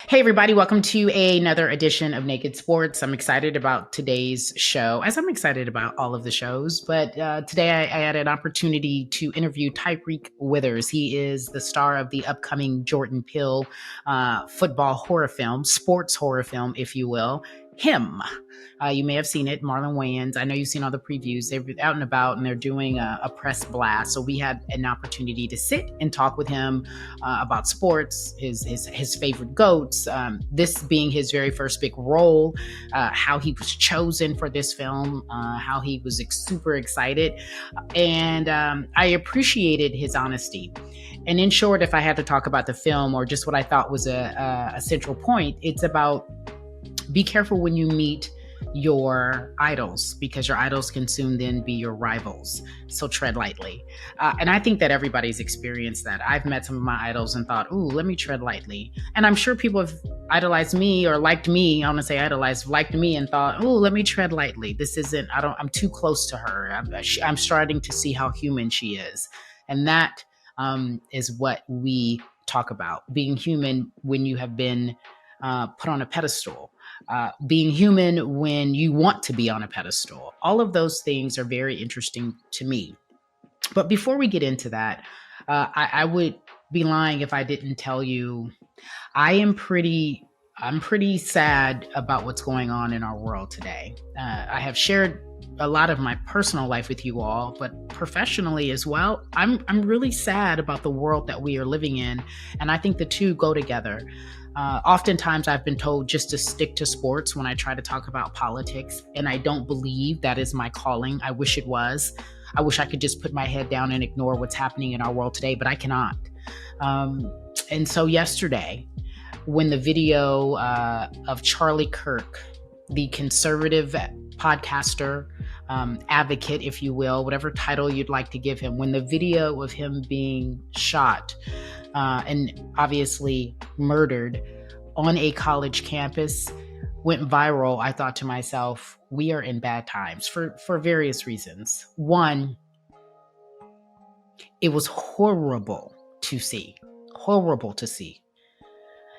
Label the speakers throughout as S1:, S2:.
S1: Hey, everybody, welcome to another edition of Naked Sports. I'm excited about today's show, as I'm excited about all of the shows. But today I had an opportunity to interview Tyriq Withers. He is the star of the upcoming Jordan Peele football horror film, sports horror film, if you will. Him. You may have seen it, Marlon Wayans. I know you've seen all the previews. They're out and about, and they're doing a press blast. So we had an opportunity to sit and talk with him about sports, his favorite GOATs, this being his very first big role, how he was chosen for this film, how he was super excited. And I appreciated his honesty. And in short, if I had to talk about the film or just what I thought was a central point, it's about be careful when you meet your idols, because your idols can soon then be your rivals. So tread lightly. And I think that everybody's experienced that. I've met some of my idols and thought, ooh, let me tread lightly. And I'm sure people have idolized me or liked me. I want to say idolized, liked me and thought, ooh, let me tread lightly. This isn't, I'm too close to her. I'm starting to see how human she is. And that is what we talk about. Being human when you have been put on a pedestal. Being human when you want to be on a pedestal. All of those things are very interesting to me. But before we get into that, I would be lying if I didn't tell you I'm pretty sad about what's going on in our world today. I have shared a lot of my personal life with you all, but professionally as well, I'm really sad about the world that we are living in, and I think the two go together. Oftentimes I've been told just to stick to sports when I try to talk about politics, and I don't believe that is my calling. I wish it was. I wish I could just put my head down and ignore what's happening in our world today, but I cannot. And so yesterday, when the video of Charlie Kirk, the conservative podcaster, advocate, if you will, whatever title you'd like to give him, when the video of him being shot and obviously murdered on a college campus went viral, I thought to myself, we are in bad times for various reasons. One, it was horrible to see.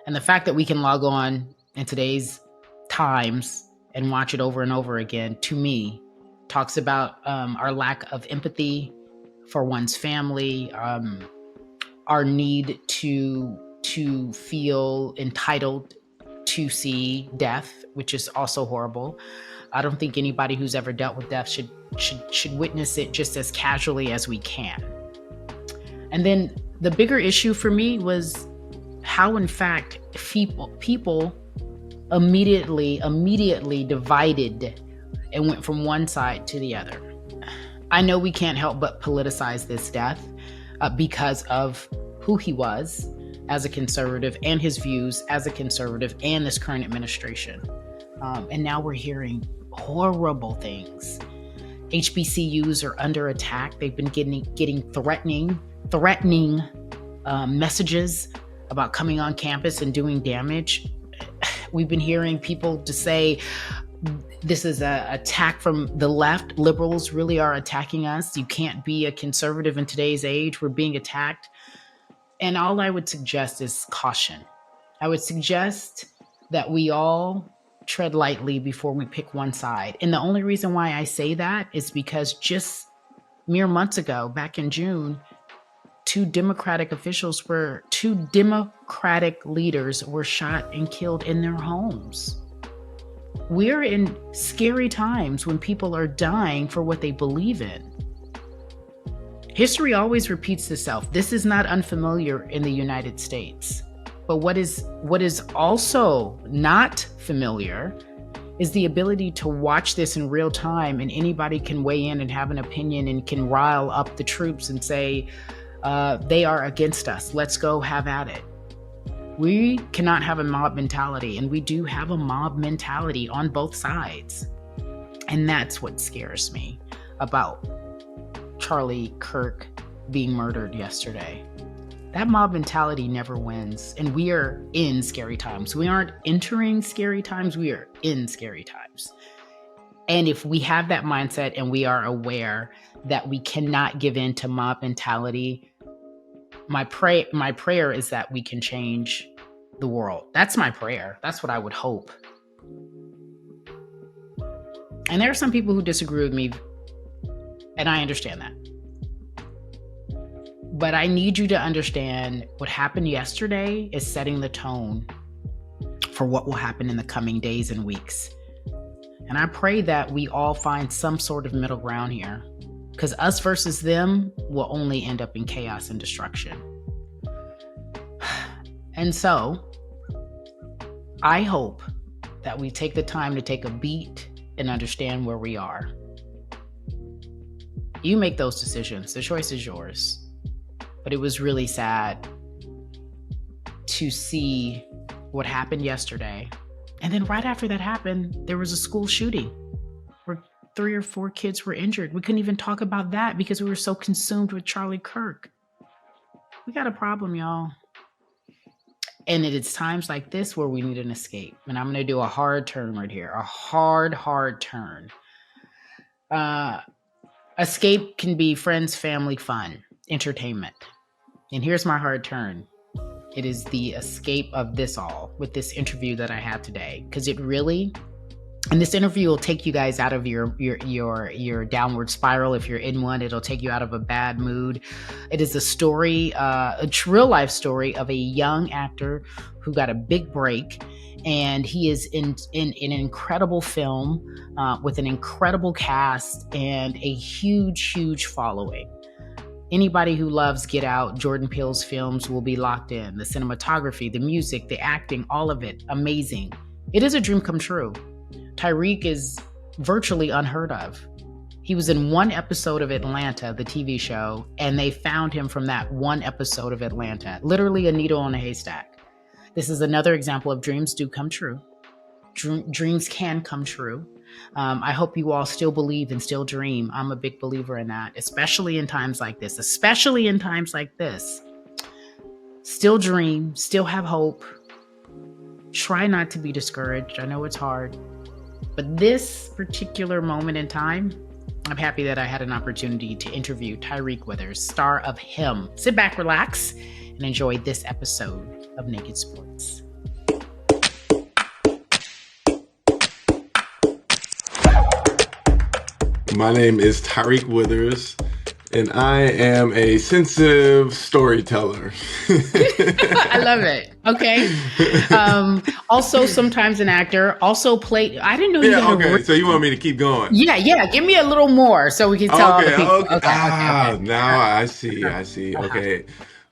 S1: And the fact that we can log on in today's times and watch it over and over again, to me, talks about our lack of empathy for one's family, our need to feel entitled to see death, which is also horrible. I don't think anybody who's ever dealt with death should witness it just as casually as we can. And then the bigger issue for me was how, in fact, people immediately divided and went from one side to the other. I know we can't help but politicize this death because of who he was as a conservative and his views as a conservative and this current administration. And now we're hearing horrible things. HBCUs are under attack. They've been getting threatening messages about coming on campus and doing damage. We've been hearing people to say this is an attack from the left. Liberals really are attacking us. You can't be a conservative in today's age. We're being attacked. And all I would suggest is caution. I would suggest that we all tread lightly before we pick one side. And the only reason why I say that is because just mere months ago, back in June, two Democratic leaders were shot and killed in their homes. We're in scary times when people are dying for what they believe in. History always repeats itself. This is not unfamiliar in the United States. But what is also not familiar is the ability to watch this in real time, and anybody can weigh in and have an opinion and can rile up the troops and say, they are against us. Let's go have at it. We cannot have a mob mentality, and we do have a mob mentality on both sides. And that's what scares me about Charlie Kirk being murdered yesterday. That mob mentality never wins, and we are in scary times. We aren't entering scary times, we are in scary times. And if we have that mindset and we are aware that we cannot give in to mob mentality, my prayer is that we can change the world. That's my prayer. That's what I would hope. And there are some people who disagree with me, and I understand that. But I need you to understand what happened yesterday is setting the tone for what will happen in the coming days and weeks. And I pray that we all find some sort of middle ground here, because us versus them will only end up in chaos and destruction. And so I hope that we take the time to take a beat and understand where we are. You make those decisions. The choice is yours. But it was really sad to see what happened yesterday. And then right after that happened, there was a school shooting where 3 or 4 kids were injured. We couldn't even talk about that because we were so consumed with Charlie Kirk. We got a problem, y'all. And it's times like this where we need an escape. And I'm going to do a hard turn right here. A hard turn. Escape can be friends, family, fun, entertainment. And here's my hard turn. It is the escape of this all with this interview that I had today. Because it really, and this interview will take you guys out of your downward spiral. If you're in one, it'll take you out of a bad mood. It is a story, a real life story of a young actor who got a big break. And he is in an incredible film with an incredible cast and a huge following. Anybody who loves Get Out, Jordan Peele's films will be locked in. The cinematography, the music, the acting, all of it, amazing. It is a dream come true. Tyreek is virtually unheard of. He was in one episode of Atlanta, the TV show, and they found him from that one episode of Atlanta. Literally a needle in a haystack. This is another example of dreams do come true. Dreams can come true. I hope you all still believe and still dream. I'm a big believer in that, especially in times like this. Still dream, still have hope. Try not to be discouraged. I know it's hard. But this particular moment in time, I'm happy that I had an opportunity to interview Tyriq Withers, star of Him. Sit back, relax, and enjoy this episode of Naked Sports.
S2: My name is Tyriq Withers, and I am a sensitive storyteller.
S1: I love it. Okay. Also, sometimes an actor. Also played. I didn't know you had
S2: okay. So you want me to keep going?
S1: Yeah. Give me a little more so we can tell all the people. Okay.
S2: Now I see. Okay.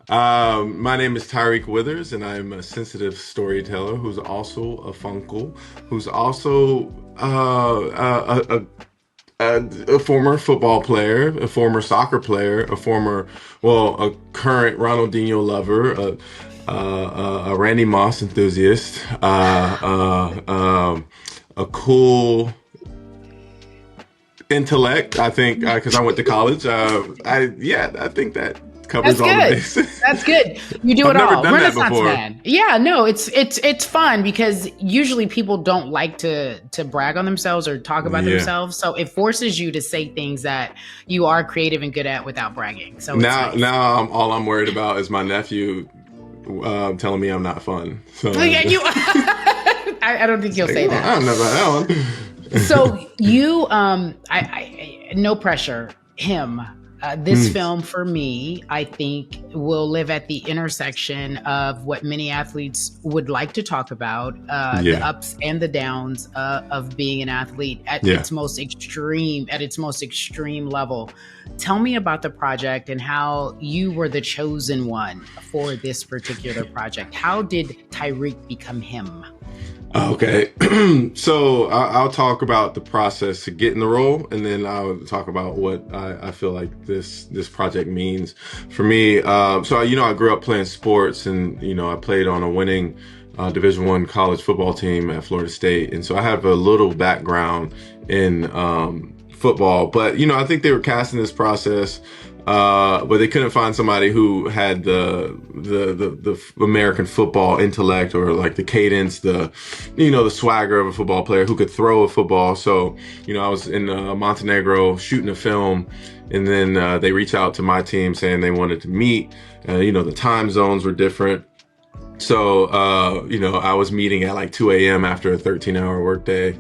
S2: My name is Tyriq Withers, and I'm a sensitive storyteller who's also a funkle, who's also a former football player, a former soccer player, a current Ronaldinho lover, a Randy Moss enthusiast, a cool intellect, I think, because I went to college. I think that covers all the bases.
S1: That's good. You do it all.
S2: I've never done
S1: Renaissance
S2: that before.
S1: Man. Yeah, no, it's fun because usually people don't like to brag on themselves or talk about themselves. So it forces you to say things that you are creative and good at without bragging. So
S2: now all I'm worried about is my nephew telling me I'm not fun. So
S1: I don't think he'll say that.
S2: I don't know about that one.
S1: So you, I no pressure. Him. This film for me, I think, will live at the intersection of what many athletes would like to talk about, the ups and the downs of being an athlete at its most extreme level. Tell me about the project and how you were the chosen one for this particular project. How did Tyreek become him?
S2: Okay, so I'll talk about the process to get in the role, and then I'll talk about what I feel like this project means for me. So I grew up playing sports, and I played on a winning Division I college football team at Florida State, and so I have a little background in football. But I think they were casting this process. But they couldn't find somebody who had the American football intellect, or like the cadence, the swagger of a football player who could throw a football. So, I was in Montenegro shooting a film, and then they reached out to my team saying they wanted to meet. The time zones were different. So, I was meeting at like 2 a.m. after a 13-hour workday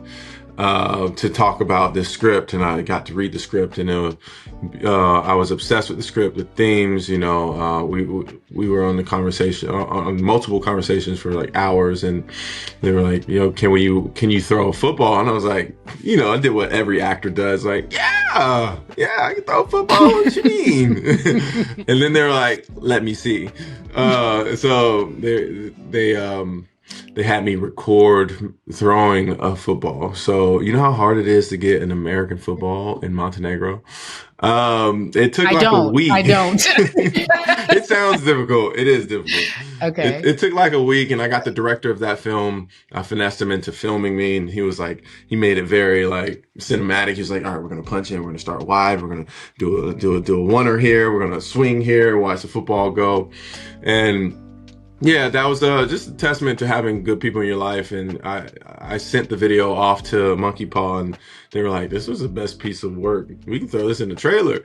S2: to talk about this script, and I got to read the script, and I was obsessed with the script, the themes. We were on the conversation, on multiple conversations for like hours, and they were like, can you throw a football? And I was like, I did what every actor does, like, yeah, I can throw a football. What you mean? And then they were like, let me see. So they had me record throwing a football. So you know how hard it is to get an American football in Montenegro? It took a week.
S1: I don't.
S2: It sounds difficult. It is difficult.
S1: Okay.
S2: It took like a week, and I got the director of that film. I finessed him into filming me, and he made it very like cinematic. He was like, all right, we're going to punch in. We're going to start wide. We're going to do a oneer here. We're going to swing here, watch the football go. And yeah, that was just a testament to having good people in your life. And I sent the video off to Monkey Paw, and they were like, this was the best piece of work. We can throw this in the trailer.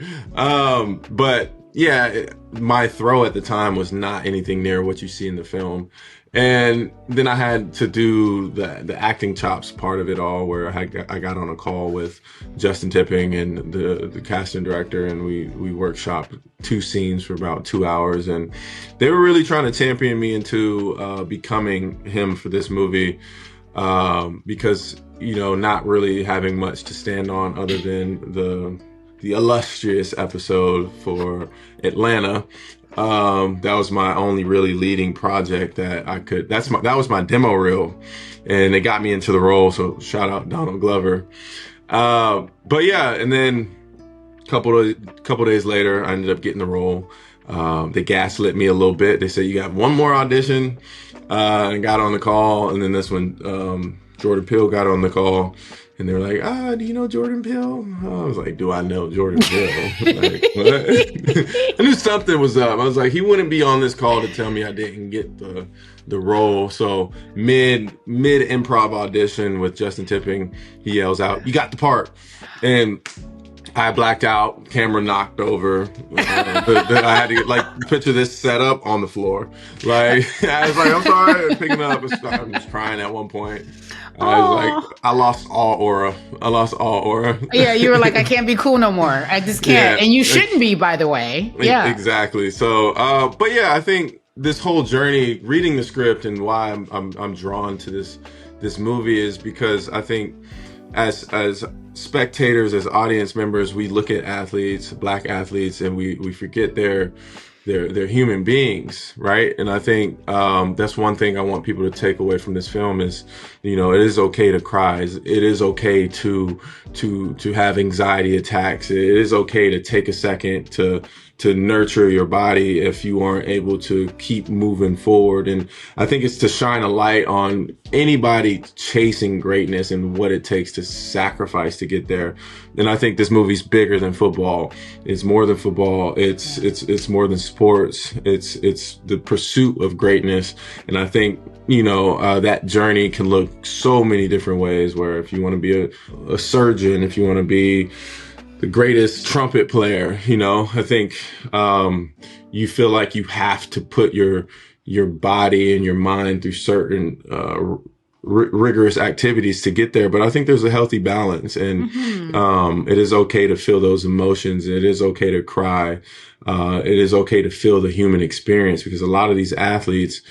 S2: But yeah, my throw at the time was not anything near what you see in the film. And then I had to do the acting chops part of it all, where I got on a call with Justin Tipping and the casting director, and we workshopped 2 scenes for about 2 hours, and they were really trying to champion me into becoming him for this movie, because not really having much to stand on other than the illustrious episode for Atlanta. That was my only really leading project that I could. That was my demo reel, and it got me into the role. So shout out Donald Glover. But yeah, and then couple days later, I ended up getting the role. They gaslit me a little bit. They said, you got one more audition, and got on the call. And then this one, Jordan Peele got on the call. And they were like, do you know Jordan Peele? I was like, do I know Jordan Peele? Like, what? I knew something was up. I was like, he wouldn't be on this call to tell me I didn't get the role. So mid improv audition with Justin Tipping, he yells out, you got the part. And I blacked out, camera knocked over. I had to picture this set up on the floor. Like, I was like, I'm sorry, I'm picking up. I was crying at one point. I was like, I lost all aura. Yeah,
S1: you were like, I can't be cool no more. I just can't. Yeah, and you shouldn't be, by the way. Yeah,
S2: exactly. So, but yeah, I think this whole journey, reading the script, and why I'm drawn to this movie is because I think as spectators, as audience members, we look at athletes, Black athletes, and we forget they're human beings, right? And I think that's one thing I want people to take away from this film is, it is okay to cry. It is okay to have anxiety attacks. It is okay to take a second to nurture your body if you aren't able to keep moving forward. And I think it's to shine a light on anybody chasing greatness and what it takes to sacrifice to get there. And I think this movie's bigger than football. It's more than football. It's more than sports. It's the pursuit of greatness. And I think, that journey can look so many different ways, where if you want to be a surgeon, if you want to be the greatest trumpet player, I think you feel like you have to put your body and your mind through certain rigorous activities to get there. But I think there's a healthy balance, and it is okay to feel those emotions. It is okay to cry. It is okay to feel the human experience, because a lot of these athletes,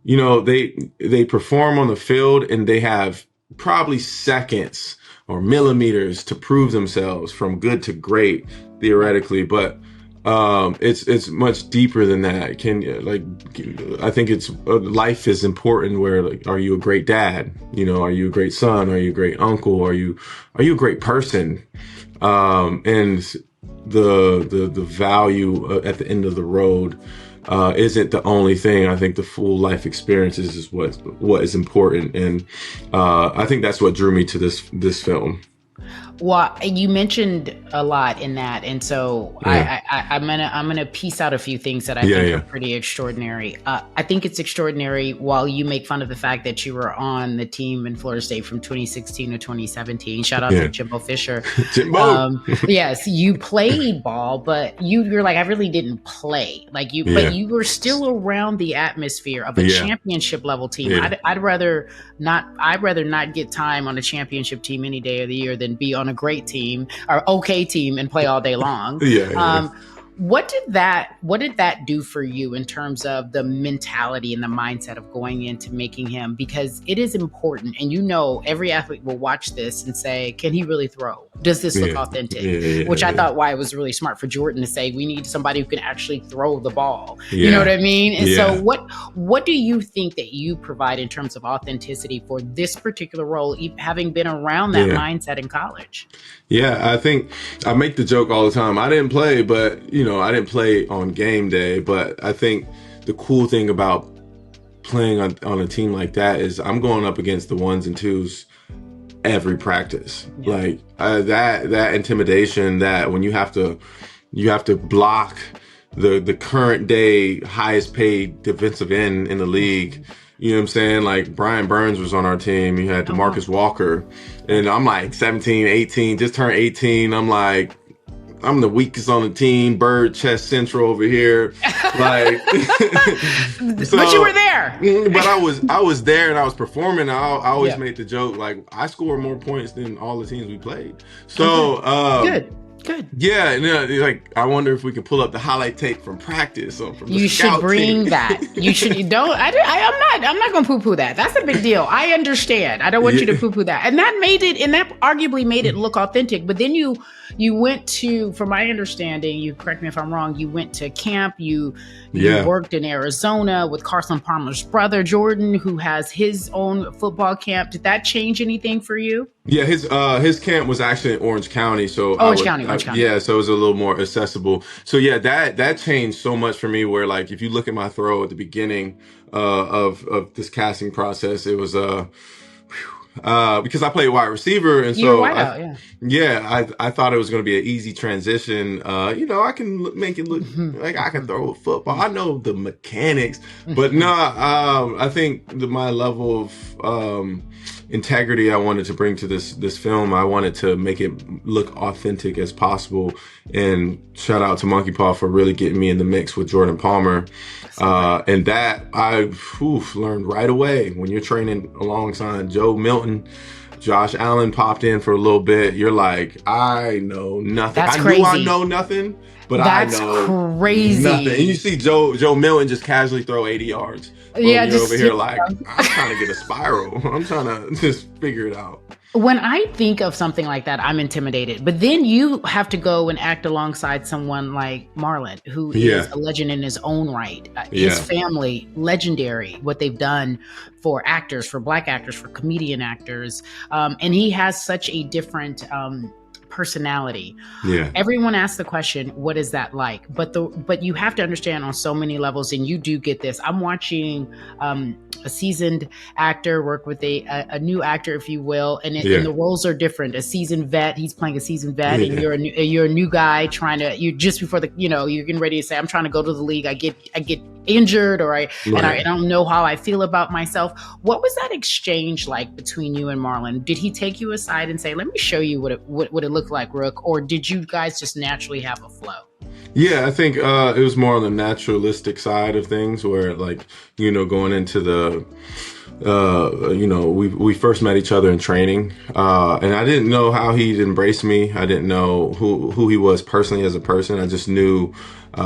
S2: they perform on the field and they have probably seconds or millimeters to prove themselves from good to great, theoretically. But it's much deeper than that. I think it's life is important, where are you a great dad? Are you a great son? Are you a great uncle? Are you a great person? And the value at the end of the road isn't the only thing. I think the full life experiences is what is important, and I think that's what drew me to this film.
S1: Well, you mentioned a lot in that, and so
S2: Yeah.
S1: I'm gonna piece out a few things that I
S2: Yeah,
S1: think are
S2: yeah.
S1: pretty extraordinary. I think it's extraordinary while you make fun of the fact that you were on the team in Florida State from 2016 to 2017. Shout out to
S2: Yeah.
S1: Jimbo Fisher.
S2: Jimbo.
S1: Yes, you played ball, but you're like, I really didn't play. Like but
S2: Yeah.
S1: you were still around the atmosphere of a
S2: Yeah.
S1: championship level team.
S2: Yeah.
S1: I'd rather not get time on a championship team any day of the year than be on a great team or okay team and play all day long.
S2: Yeah. Yeah.
S1: What did that do for you in terms of the mentality and the mindset of going into making him? Because it is important, and every athlete will watch this and say, can he really throw? Does this look authentic? Which I thought why it was really smart for Jordan to say, we need somebody who can actually throw the ball. You know what I mean? And so what do you think that you provide in terms of authenticity for this particular role, having been around that mindset in college?
S2: Yeah, I think I make the joke all the time. I didn't play, but I didn't play on game day. But I think the cool thing about playing on a team like that is I'm going up against the ones and twos every practice. Like that intimidation, that when you have to block the current day highest paid defensive end in the league. You know what I'm saying? Like Brian Burns was on our team. You had DeMarcus Walker. And I'm like 17, 18, just turned 18. I'm like, I'm the weakest on the team. Bird, chest central over here. Like,
S1: but you were there.
S2: But I was there and I was performing. I always made the joke, like, I scored more points than all the teams we played. So,
S1: Good.
S2: Yeah, like I wonder if we can pull up the highlight tape from practice or from the
S1: You
S2: scout
S1: should bring
S2: team.
S1: that. You should. You don't. I'm not going to poo-poo that. That's a big deal. I understand. I don't want you to poo-poo that. And that arguably made it look authentic. But then you went to, from my understanding, you correct me if I'm wrong, you went to camp. You worked in Arizona with Carson Palmer's brother Jordan, who has his own football camp. Did that change anything for you?
S2: Yeah, his camp was actually in Orange County, so
S1: Orange County.
S2: Yeah, so it was a little more accessible. So yeah, that changed so much for me. Where like if you look at my throw at the beginning of this casting process, it was because I played wide receiver, and so I thought it was going to be an easy transition. I can make it look like I can throw a football. I know the mechanics, but I think my level of integrity I wanted to bring to this film, I wanted to make it look authentic as possible. And shout out to Monkey Paw for really getting me in the mix with Jordan Palmer. And that I learned right away. When you're training alongside Joe Milton, Josh Allen popped in for a little bit. You're like, I know nothing.
S1: That's crazy.
S2: I know nothing, but
S1: that's
S2: I know
S1: crazy.
S2: Nothing. And you see Joe Milton just casually throw 80 yards.
S1: Yeah,
S2: you're over here like, I'm trying to get a spiral. I'm trying to just figure it out.
S1: When I think of something like that, I'm intimidated. But then you have to go and act alongside someone like Marlon, who is a legend in his own right. His family, legendary, what they've done for actors, for Black actors, for comedian actors. And he has such a different personality. Yeah. Everyone asks the question, what is that like? But you have to understand on so many levels, and you do get this. I'm watching a seasoned actor work with a new actor, if you will, and the roles are different. A seasoned vet, he's playing a seasoned vet, and you're a new guy you just before you're getting ready to say, I'm trying to go to the league. I get injured, or I don't know how I feel about myself. What was that exchange like between you and Marlon? Did he take you aside and say, let me show you what it looked like, Rook? Or did you guys just naturally have a flow?
S2: Yeah, I think it was more on the naturalistic side of things, where going into the we first met each other in training, and I didn't know how he'd embrace me. I didn't know who he was personally as a person. I just knew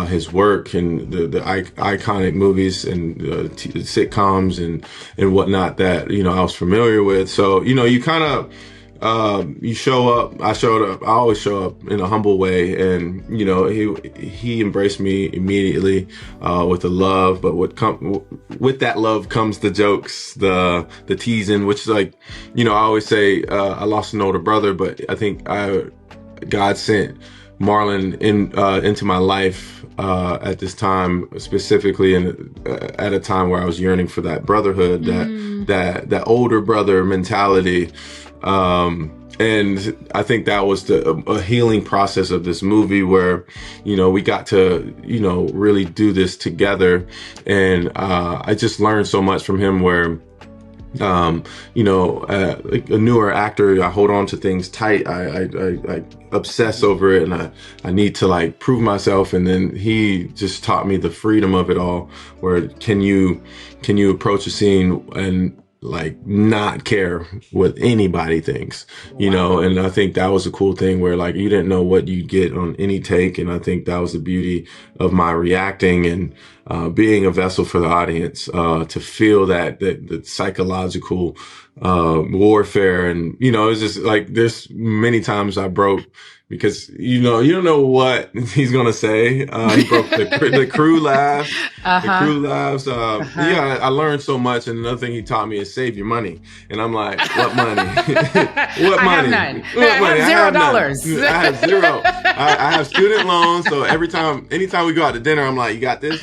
S2: his work and the iconic movies and sitcoms and whatnot that I was familiar with. So you kind of you show up. I showed up. I always show up in a humble way, and he embraced me immediately with the love. But with that love comes the jokes, the teasing, which is like I always say I lost an older brother, but I think God sent Marlon into my life at this time, specifically, and at a time where I was yearning for that brotherhood, that older brother mentality. And I think that was a healing process of this movie where, we got to, really do this together. And I just learned so much from him where, like a newer actor, I hold on to things tight. I obsess over it, and I need to like prove myself. And then he just taught me the freedom of it all, where can you approach a scene and like not care what anybody thinks, and I think that was a cool thing where like you didn't know what you'd get on any take. And I think that was the beauty of my reacting and being a vessel for the audience, to feel that the psychological warfare. And it's just like there's many times I broke because you don't know what he's gonna say. He broke the crew laughs. The crew laughs. Yeah, I learned so much. And another thing he taught me is save your money. And I'm like, what money? What money?
S1: I have none.
S2: What money?
S1: I have $0.
S2: I have zero. I have student loans. So anytime we go out to dinner, I'm like, you got this?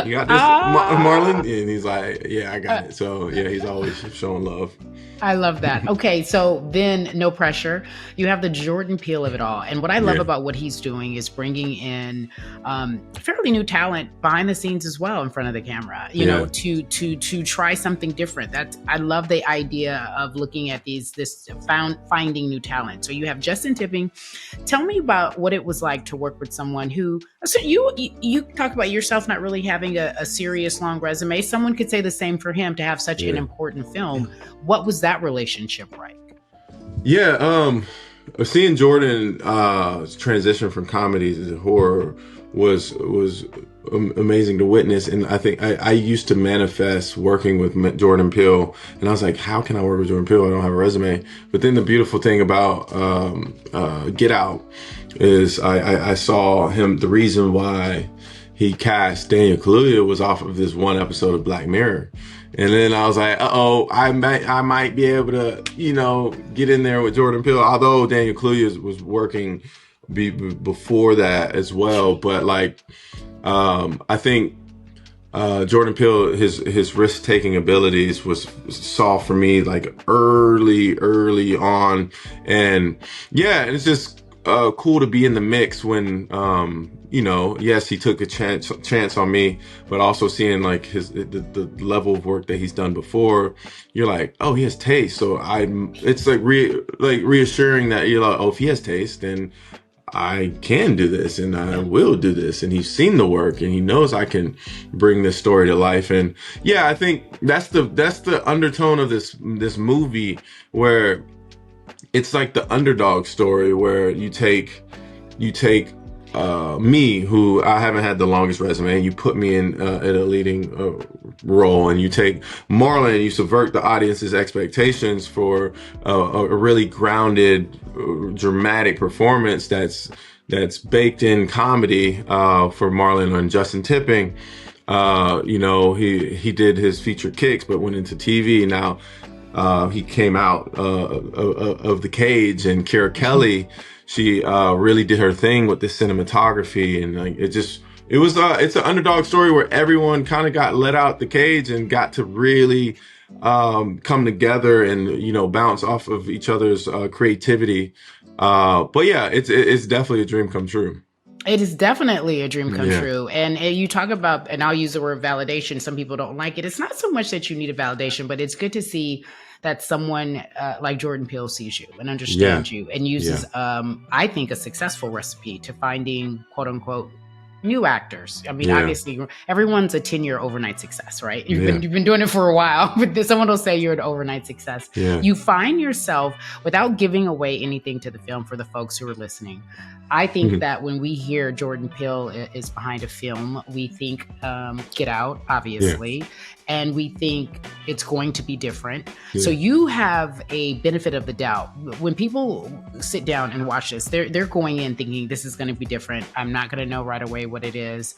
S2: You got this, Marlon? And he's like, yeah, I got it. So yeah, he's always showing love.
S1: I love that. Okay, so then no pressure. You have the Jordan Peele of it all. And what I love about what he's doing is bringing in fairly new talent behind the scenes as well in front of the camera, you know, to try something different. I love the idea of looking at finding new talent. So you have Justin Tipping. Tell me about what it was like to work with someone who, so you talk about yourself not really having a serious long resume. Someone could say the same for him to have such an important film. What was that relationship like?
S2: Yeah, seeing Jordan transition from comedy to horror was amazing to witness. And I think I used to manifest working with Jordan Peele, and I was like, how can I work with Jordan Peele? I don't have a resume. But then the beautiful thing about Get Out is I saw him. The reason why he cast Daniel Kaluuya was off of this one episode of Black Mirror. And then I was like, I might be able to, get in there with Jordan Peele, although Daniel Kaluuya was working before that as well. But like, I think Jordan Peele, his risk-taking abilities saw for me like early on. And yeah, it's just cool to be in the mix when, yes, he took a chance on me, but also seeing like the level of work that he's done before, you're like, oh, he has taste. So it's like reassuring that you're like, oh, if he has taste, then I can do this and I will do this. And he's seen the work and he knows I can bring this story to life. And yeah, I think that's the undertone of this movie, where it's like the underdog story, where you take me, who I haven't had the longest resume, and you put me in a leading role, and you take Marlon and you subvert the audience's expectations for a really grounded, dramatic performance that's baked in comedy for Marlon. And Justin Tipping, he did his feature Kicks, but went into TV. Now he came out of the cage, and Kira Kelly, she really did her thing with the cinematography, and like it's an underdog story where everyone kind of got let out the cage and got to really come together and bounce off of each other's creativity. But yeah, it's definitely a dream come true.
S1: It is definitely a dream come true. And you talk about, and I'll use the word validation. Some people don't like it. It's not so much that you need a validation, but it's good to see that someone like Jordan Peele sees you and understands you and uses, I think, a successful recipe to finding, quote unquote, new actors. I mean, obviously, everyone's a 10-year overnight success, right? You've been doing it for a while, but someone will say you're an overnight success. Yeah. You find yourself, without giving away anything to the film for the folks who are listening, I think that when we hear Jordan Peele is behind a film, we think Get Out, obviously, and we think it's going to be different. Yeah. So you have a benefit of the doubt. When people sit down and watch this, they're going in thinking this is going to be different. I'm not going to know right away what it is.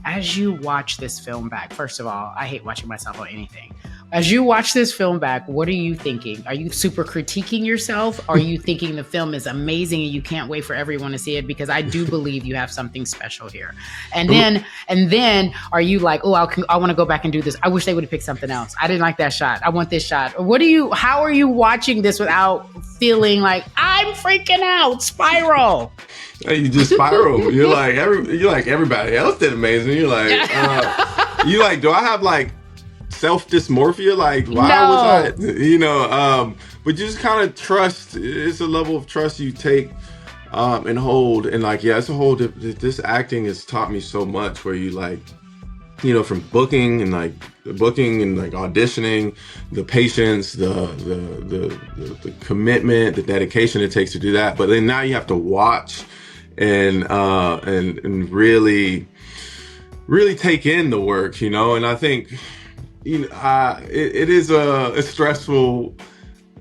S1: As you watch this film back, first of all, I hate watching myself on anything. As you watch this film back, what are you thinking? Are you super critiquing yourself? Are you thinking the film is amazing and you can't wait for everyone to see it? Because I do believe you have something special here. And then are you like, oh, I want to go back and do this. I wish they would have picked something else. I didn't like that shot. I want this shot. Or how are you watching this without feeling like I'm freaking out? Spiral.
S2: You just spiral. You're like everybody else did amazing. You're like, do I have like self-dysmorphia? Like, why was I, but you just kind of trust. It's a level of trust you take and hold. And like, yeah, it's a whole, this acting has taught me so much where you like, from booking and auditioning, the patience, the commitment, the dedication it takes to do that. But then now you have to watch and really take in the work, and I think, it is a stressful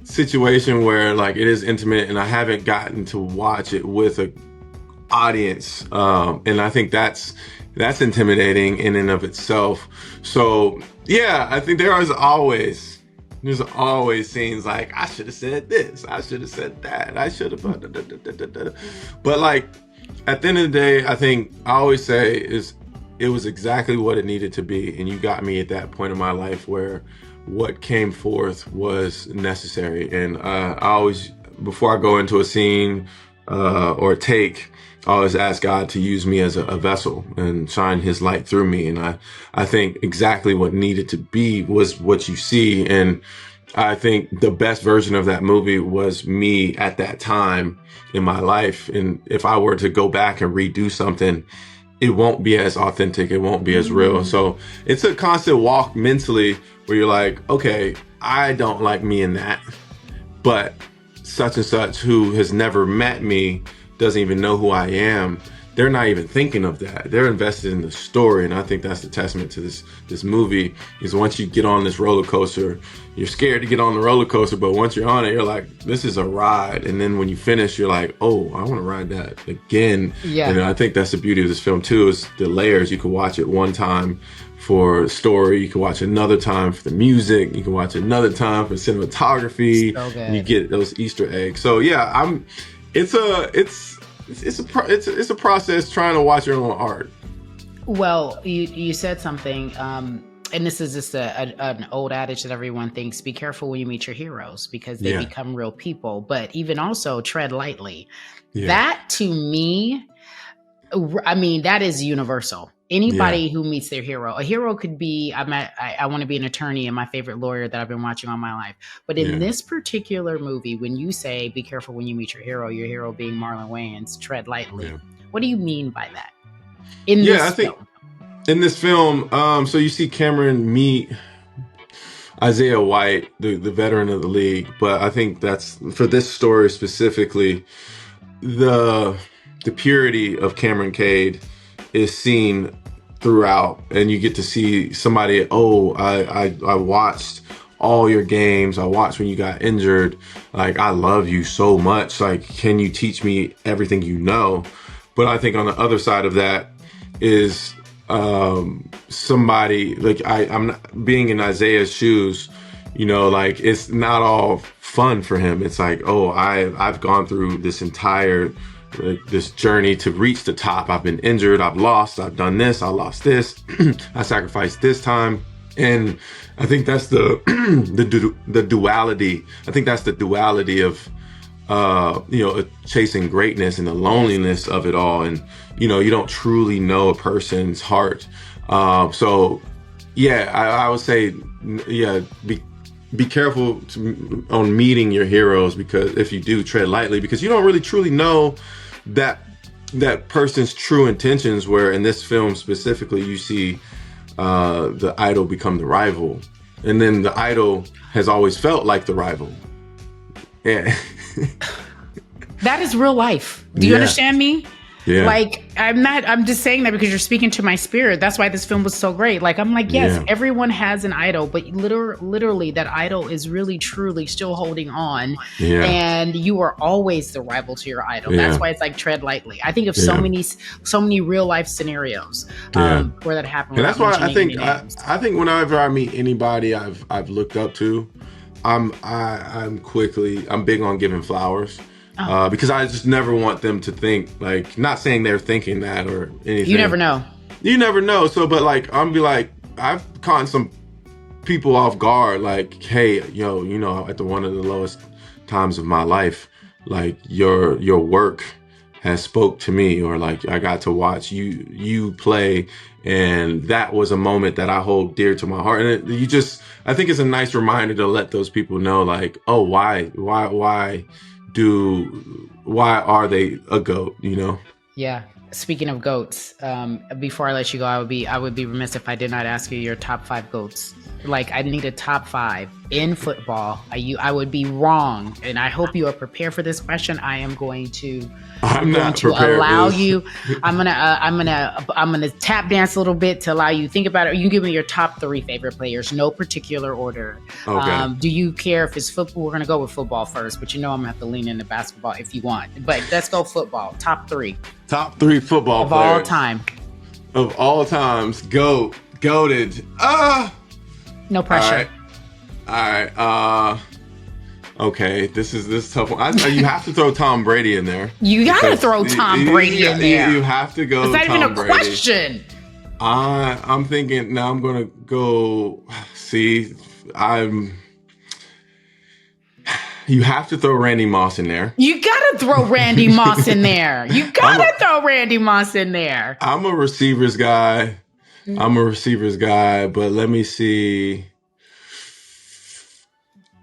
S2: situation where like it is intimate and I haven't gotten to watch it with a audience. And I think that's intimidating in and of itself. So yeah, I think there's always scenes like, I should have said this, I should have said that, I should have, but like at the end of the day, I think I always say it was exactly what it needed to be. And you got me at that point in my life where what came forth was necessary. And I always, before I go into a scene or a take, I always ask God to use me as a vessel and shine his light through me. And I think exactly what needed to be was what you see. And I think the best version of that movie was me at that time in my life. And if I were to go back and redo something, it won't be as authentic. It won't be as real. So it's a constant walk mentally where you're like, okay, I don't like me in that, but such and such who has never met me, doesn't even know who I am. They're not even thinking of that. They're invested in the story. And I think that's the testament to this movie is once you get on this roller coaster, you're scared to get on the roller coaster, but once you're on it, you're like, this is a ride. And then when you finish, you're like, oh, I want to ride that again. Yeah. And I think that's the beauty of this film too, is the layers. You can watch it one time for story. You can watch another time for the music. You can watch another time for cinematography. So good. You get those Easter eggs. So yeah, it's a process trying to watch your own art.
S1: Well, you said something, and this is just an old adage that everyone thinks: be careful when you meet your heroes because they become real people. But even also tread lightly. Yeah. That to me, I mean, that is universal. Anybody who meets their hero, a hero could be, I want to be an attorney and my favorite lawyer that I've been watching all my life. But in this particular movie, when you say, be careful when you meet your hero being Marlon Wayans, tread lightly. Yeah. What do you mean by that? In this film, so you see Cameron meet Isaiah White, the veteran of the league. But I think that's, for this story specifically, the purity of Cameron Cade is seen throughout, and you get to see somebody, I watched all your games, I watched when you got injured, like I love you so much, like can you teach me everything you know? But I think on the other side of that is somebody like I'm not, being in Isaiah's shoes, like it's not all fun for him. It's like, I've gone through this entire this journey to reach the top. I've been injured, I've lost, I've done this, I lost this, I sacrificed this time. And I think that's the duality. I think that's the duality of chasing greatness and the loneliness of it all. And you don't truly know a person's heart. So yeah, I would say, be careful on meeting your heroes, because if you do, tread lightly, because you don't really truly know that person's true intentions. Where in this film specifically, you see the idol become the rival, and then the idol has always felt like the rival. Yeah. That is real life. Do you understand me?
S2: Yeah.
S1: Like, I'm just saying that because you're speaking to my spirit. That's why this film was so great. Like, I'm like, yes, everyone has an idol, but literally that idol is really, truly still holding on.
S2: Yeah.
S1: And you are always the rival to your idol. That's why it's like tread lightly. I think of so many real life scenarios where that happened.
S2: And that's why I think whenever I meet anybody I've looked up to, I'm big on giving flowers. Because I just never want them to think, like, not saying they're thinking that or anything.
S1: You never know.
S2: You never know. So, but like, I'm be like, I've caught some people off guard, like, hey, yo, you know, at one of the lowest times of my life, like your work has spoke to me, or like I got to watch you play, and that was a moment that I hold dear to my heart. And I think it's a nice reminder to let those people know, like, oh, why are they a GOAT, you know?
S1: Yeah. Speaking of GOATs, before I let you go, I would be remiss if I did not ask you your top 5 GOATs. Like, I need a top 5 in football. I would be wrong, and I hope you are prepared for this question. I'm going to allow you. I'm gonna tap dance a little bit to allow you to think about it. You can give me your top 3 favorite players, no particular order.
S2: Okay.
S1: Do you care if it's football? We're gonna go with football first, but you know I'm gonna have to lean into basketball if you want. But let's go football. Top 3.
S2: Top 3 football
S1: of
S2: players
S1: all time.
S2: Of all times, goated.
S1: No pressure.
S2: All right. Okay, this is tough one. You have to throw Tom Brady in there.
S1: You gotta throw Tom Brady in there.
S2: You have to go.
S1: It's not
S2: Tom
S1: even a
S2: Brady.
S1: question.
S2: I'm thinking now. I'm gonna go. You have to throw Randy Moss in there.
S1: You gotta throw Randy Moss in there. You gotta throw Randy Moss in there.
S2: I'm a receivers guy. But let me see.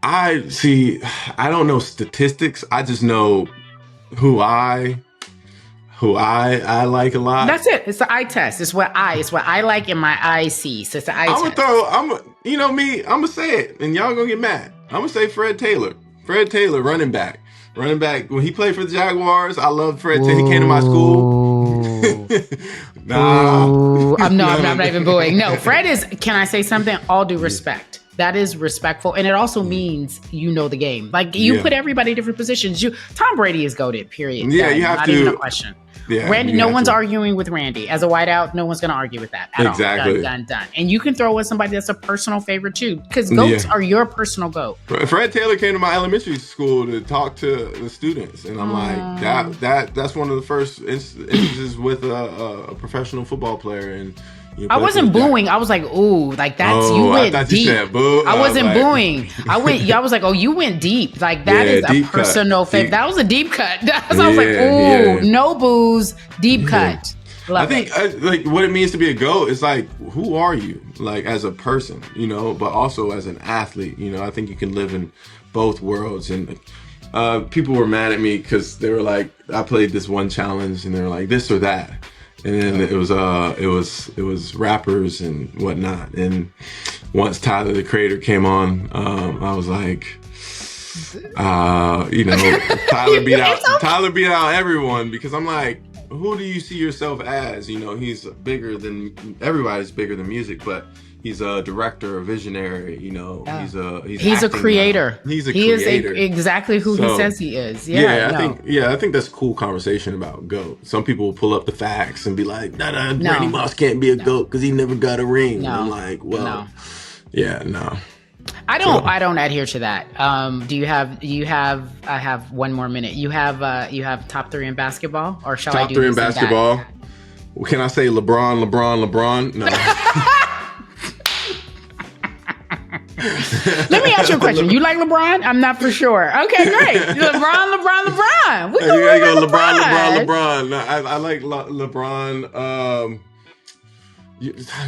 S2: I don't know statistics. I just know who I like a lot.
S1: That's it. It's the eye test. It's what I like and my eye see. So it's the eye test.
S2: I'm gonna say it, and y'all gonna get mad. I'm gonna say Fred Taylor, running back. When he played for the Jaguars, I loved Fred Taylor. He came to my school.
S1: I'm not even booing. No, Fred is, can I say something? All due respect. That is respectful. And it also means you know the game. Like, you put everybody in different positions. Tom Brady is GOATed, period.
S2: Yeah, you have
S1: not
S2: to.
S1: Not even a question.
S2: Yeah,
S1: Randy, no one's arguing with Randy. As a wideout, no one's going to argue with that at
S2: exactly.
S1: all. Done. And you can throw in somebody that's a personal favorite too, because GOATs are your personal GOAT.
S2: Fred Taylor came to my elementary school to talk to the students, and I'm like, that's one of the first instances with a professional football player. And
S1: I wasn't booing. I was like, ooh, like that's you went deep.
S2: You said boo.
S1: I wasn't booing. I was like, oh, you went deep. Like that is a personal favorite. That was a deep cut. So I was like, ooh, no booze, deep cut. Love
S2: I think like what it means to be a GOAT is like, who are you, like as a person, you know, but also as an athlete. You know, I think you can live in both worlds. And people were mad at me because they were like, I played this one challenge, and they were like, this or that. And then it was rappers and whatnot. And once Tyler the Creator came on, I was like, Tyler beat out everyone, because I'm like, who do you see yourself as? You know, he's everybody's bigger than music, but he's a director, a visionary. You know, he's
S1: a creator.
S2: He's a creator.
S1: He is exactly who he says he is.
S2: I think that's a cool conversation about GOAT. Some people will pull up the facts and be like, Randy Moss can't be a GOAT because he never got a ring.
S1: No.
S2: I'm like, well, no.
S1: I don't adhere to that. I have one more minute. You have top 3 in basketball, or shall I do
S2: top 3 in basketball? Can I say LeBron? No.
S1: Let me ask you a question. You like LeBron? I'm not for sure. Okay, great. LeBron. We
S2: you gotta go LeBron. No, I like LeBron.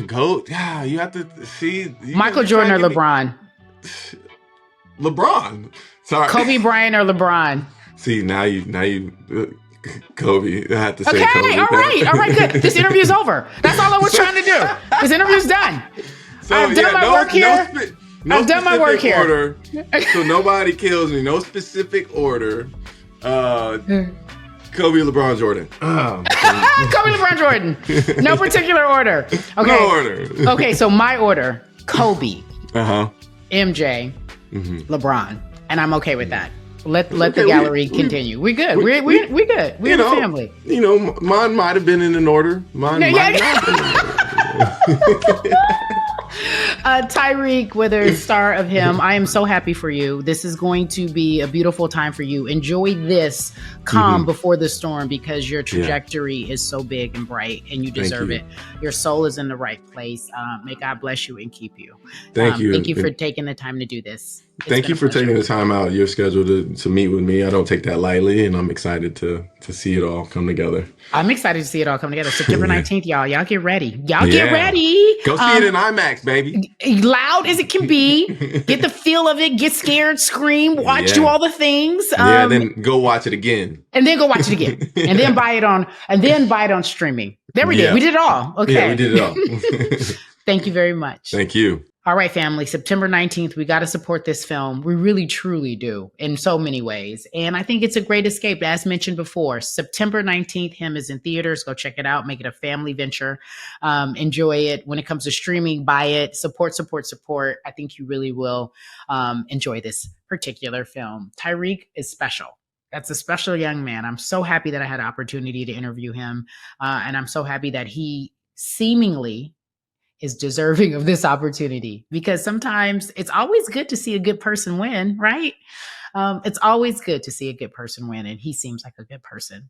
S2: GOAT. Yeah, you have to see.
S1: Michael Jordan or LeBron?
S2: LeBron. Sorry.
S1: Kobe Bryant or LeBron?
S2: See, now you. Kobe. I have to say
S1: okay,
S2: Kobe.
S1: All right, good. This interview's over. That's all I was trying to do. This interview's done.
S2: So,
S1: I've done my work here.
S2: I've done my work here. Order, so nobody kills me. No specific order. Kobe, LeBron, Jordan.
S1: Kobe, LeBron, Jordan. No particular order. Okay.
S2: No order.
S1: Okay, so my order: Kobe, MJ, LeBron, and I'm okay with that. Let the gallery continue. We're good. We're good. We're in the family.
S2: You know, mine might have been in an order. Mine might not have been in an order.
S1: Tyriq Withers, star of him. I am so happy for you. This is going to be a beautiful time for you. Enjoy this calm before the storm, because your trajectory is so big and bright, and you deserve it. Your soul is in the right place. May God bless you and keep you.
S2: Thank you.
S1: Thank you for taking the time to do this.
S2: Thank you for taking the time out of your schedule to meet with me. I don't take that lightly, and I'm excited to see it all come together.
S1: I'm excited to see it all come together. September 19th, y'all. Y'all get ready. Get ready.
S2: Go see it in IMAX, baby.
S1: Loud as it can be. Get the feel of it. Get scared, scream, watch, do all the things.
S2: Then go watch it again.
S1: And then go watch it again. And then buy it on streaming. There we did. We did it all. Okay.
S2: Yeah, we did it all.
S1: Thank you very much.
S2: Thank you.
S1: All right, family, September 19th, we got to support this film. We really, truly do in so many ways. And I think it's a great escape. As mentioned before, September 19th, him is in theaters. Go check it out. Make it a family venture. Enjoy it. When it comes to streaming, buy it. Support. I think you really will enjoy this particular film. Tyreek is special. That's a special young man. I'm so happy that I had an opportunity to interview him. And I'm so happy that he seemingly is deserving of this opportunity, because sometimes it's always good to see a good person win, right? It's always good to see a good person win, and he seems like a good person.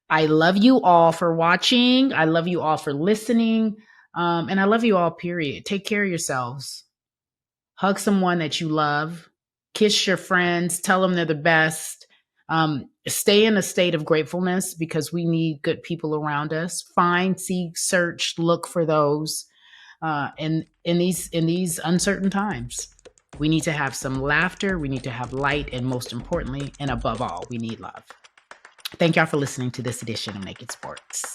S1: I love you all for watching. I love you all for listening. And I love you all, period. Take care of yourselves. Hug someone that you love. Kiss your friends. Tell them they're the best. Stay in a state of gratefulness, because we need good people around us. Find, seek, search, look for those. In these uncertain times, we need to have some laughter, we need to have light, and most importantly, and above all, we need love. Thank y'all for listening to this edition of Naked Sports.